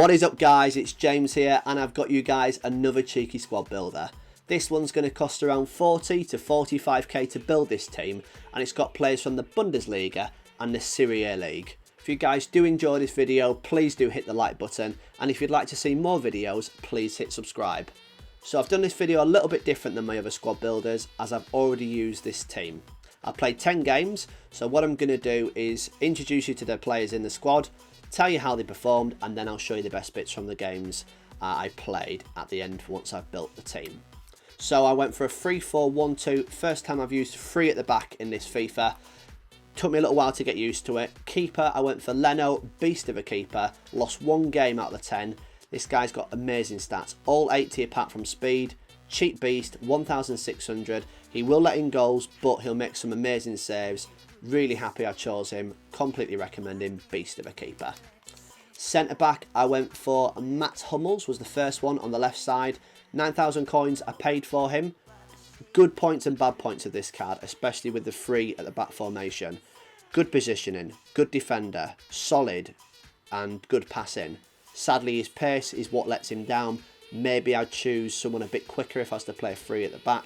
What is up guys, it's James here and I've got you guys another cheeky squad builder. This one's going to cost around 40 to 45k to build this team, and it's got players from the Bundesliga and the Serie League. If you guys do enjoy this video, please do hit the like button, and if you'd like to see more videos, please hit subscribe. So I've done this video a little bit different than my other squad builders as I've already used this team. I played 10 games, so what I'm going to do is introduce you to the players in the squad, tell you how they performed, and then I'll show you the best bits from the games I played at the end once I've built the team. So I went for a 3-4-1-2, first time I've used 3 at the back in this FIFA. Took me a little while to get used to it. Keeper, I went for Leno, beast of a keeper, lost 1 game out of the 10. This guy's got amazing stats, all 80 apart from speed, cheap beast, 1,600. He will let in goals, but he'll make some amazing saves. Really happy I chose him, completely recommend him, beast of a keeper. Centre back, I went for Matt Hummels, was the first one on the left side. 9,000 coins I paid for him. Good points and bad points of this card, especially with the 3 at the back formation. Good positioning, good defender, solid and good passing. Sadly his pace is what lets him down. Maybe I'd choose someone a bit quicker if I was to play 3 at the back.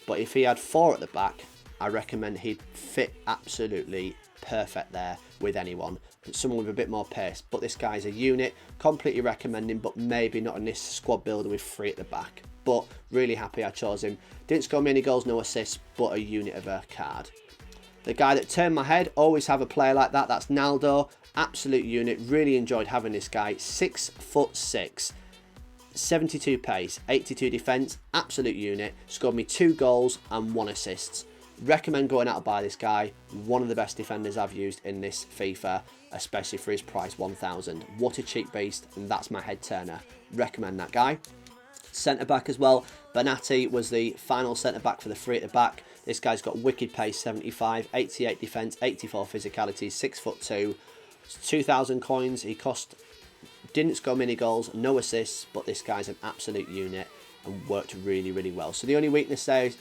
But if he had 4 at the back, I recommend he'd fit absolutely perfect there with anyone. Someone with a bit more pace. But this guy's a unit. Completely recommend him, but maybe not in this squad builder with 3 at the back. But really happy I chose him. Didn't score many goals, no assists, but a unit of a card. The guy that turned my head, always have a player like that. That's Naldo. Absolute unit. Really enjoyed having this guy. 6'6". 72 pace, 82 defence, absolute unit, scored me 2 goals and 1 assist. Recommend going out to buy this guy, one of the best defenders I've used in this FIFA, especially for his price 1,000. What a cheap beast, and that's my head turner. Recommend that guy. Centre back as well, Bonatti was the final centre back for the 3 at the back. This guy's got wicked pace, 75, 88 defence, 84 physicality, 6'2", 2,000 coins. He didn't score many goals, no assists, but this guy's an absolute unit and worked really, really well. So the only weakness there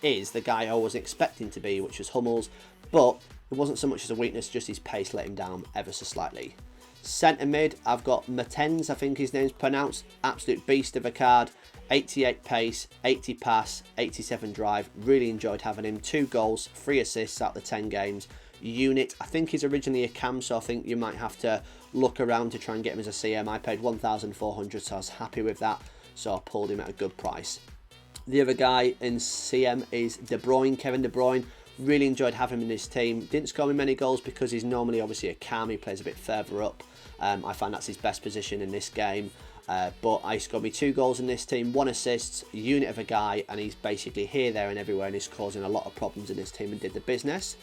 is the guy I was expecting to be, which was Hummels, but it wasn't so much as a weakness, just his pace let him down ever so slightly. Centre mid, I've got Mertens, I think his name's pronounced, absolute beast of a card, 88 pace, 80 pass, 87 drive, really enjoyed having him, 2 goals, 3 assists out of the 10 games. Unit, I think he's originally a cam, so I think you might have to look around to try and get him as a CM. I paid 1,400, so I was happy with that, so I pulled him at a good price. The other guy in CM is De Bruyne, Kevin De Bruyne. Really enjoyed having him in this team. Didn't score me many goals because he's normally obviously a cam. He plays a bit further up. I find that's his best position in this game. But I scored me 2 goals in this team, 1 assist, unit of a guy, and he's basically here, there and everywhere, and he's causing a lot of problems in this team and did the business.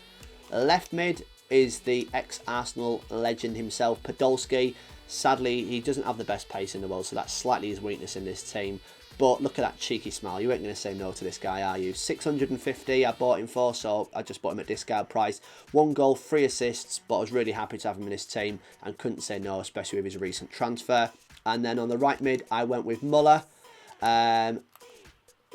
Left mid is the ex-Arsenal legend himself, Podolski. Sadly, he doesn't have the best pace in the world, so that's slightly his weakness in this team. But look at that cheeky smile. You ain't going to say no to this guy, are you? 650 I bought him for, so I just bought him at discount price. 1 goal, 3 assists, but I was really happy to have him in this team and couldn't say no, especially with his recent transfer. And then on the right mid, I went with Muller.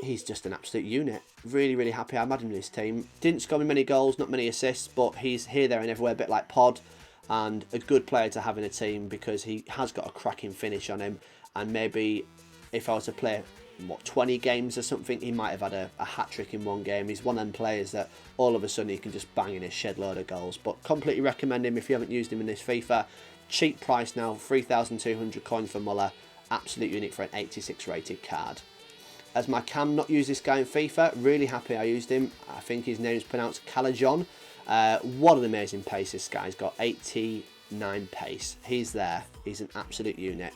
He's just an absolute unit. Really, really happy I'm adding him in this team. Didn't score me many goals, not many assists, but he's here, there and everywhere, a bit like Pod. And a good player to have in a team because he has got a cracking finish on him. And maybe if I was to play, 20 games or something, he might have had a hat-trick in 1 game. He's one of them players that all of a sudden he can just bang in a shed load of goals. But completely recommend him if you haven't used him in this FIFA. Cheap price now, 3,200 coins for Muller. Absolute unit for an 86 rated card. As my cam, not used this guy in FIFA. Really happy I used him. I think his name's pronounced Calajon. What an amazing pace this guy's got. 89 pace. He's there. He's an absolute unit.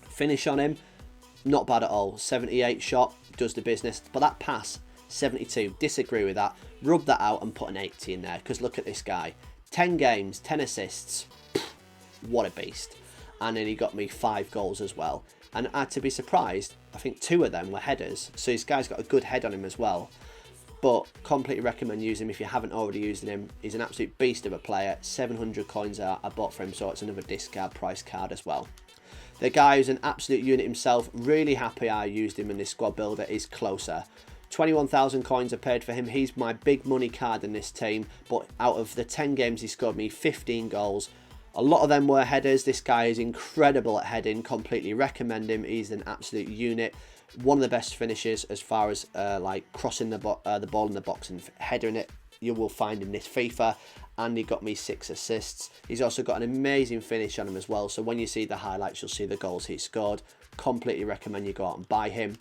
Finish on him, not bad at all. 78 shot, does the business. But that pass, 72. Disagree with that. Rub that out and put an 80 in there. Because look at this guy. 10 games, 10 assists. What a beast. And then he got me 5 goals as well. And to be surprised, I think 2 of them were headers. So this guy's got a good head on him as well. But completely recommend using him if you haven't already used him. He's an absolute beast of a player. 700 coins I bought for him, so it's another discard price card as well. The guy who's an absolute unit himself, really happy I used him in this squad builder, is Closer. 21,000 coins I paid for him. He's my big money card in this team. But out of the 10 games, he scored me 15 goals. A lot of them were headers. This guy is incredible at heading. Completely recommend him. He's an absolute unit. One of the best finishers as far as like crossing the ball in the box and headering it, you will find in this FIFA. And he got me 6 assists. He's also got an amazing finish on him as well. So when you see the highlights, you'll see the goals he scored. Completely recommend you go out and buy him.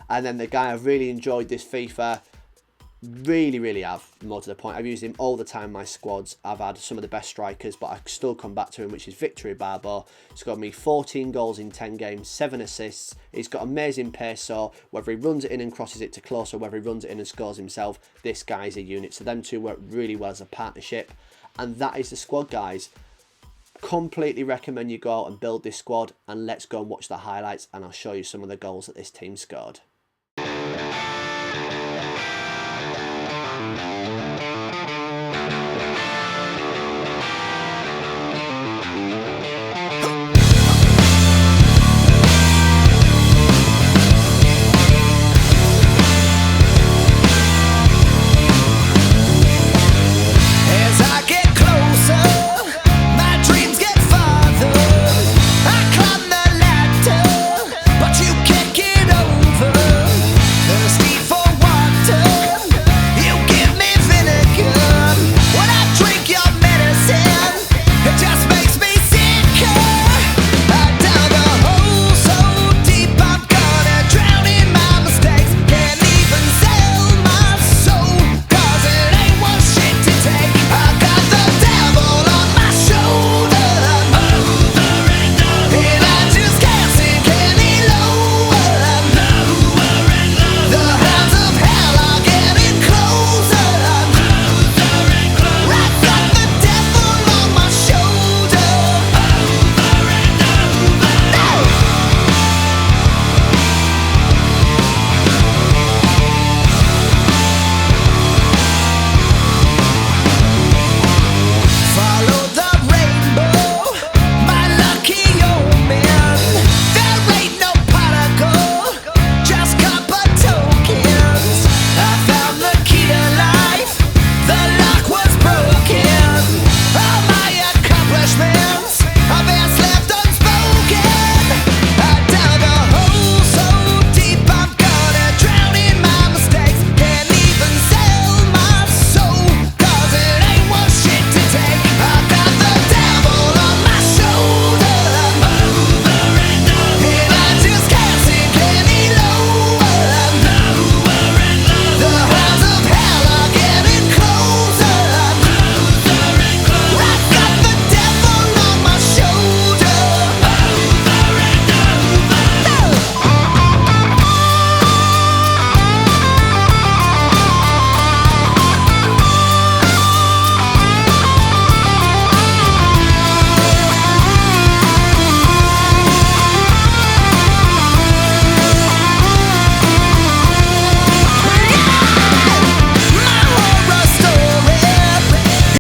And then the guy I've really enjoyed this FIFA, really have, more to the point, I've used him all the time in my squads. I've had some of the best strikers, but I still come back to him, which is Victory Barbo. He's got me 14 goals in 10 games, 7 assists. He's got amazing pace, so whether he runs it in and crosses it to close or whether he runs it in and scores himself, this guy's a unit. So them two work really well as a partnership. And that is the squad, guys. Completely recommend you go out and build this squad, and let's go and watch the highlights, and I'll show you some of the goals that this team scored.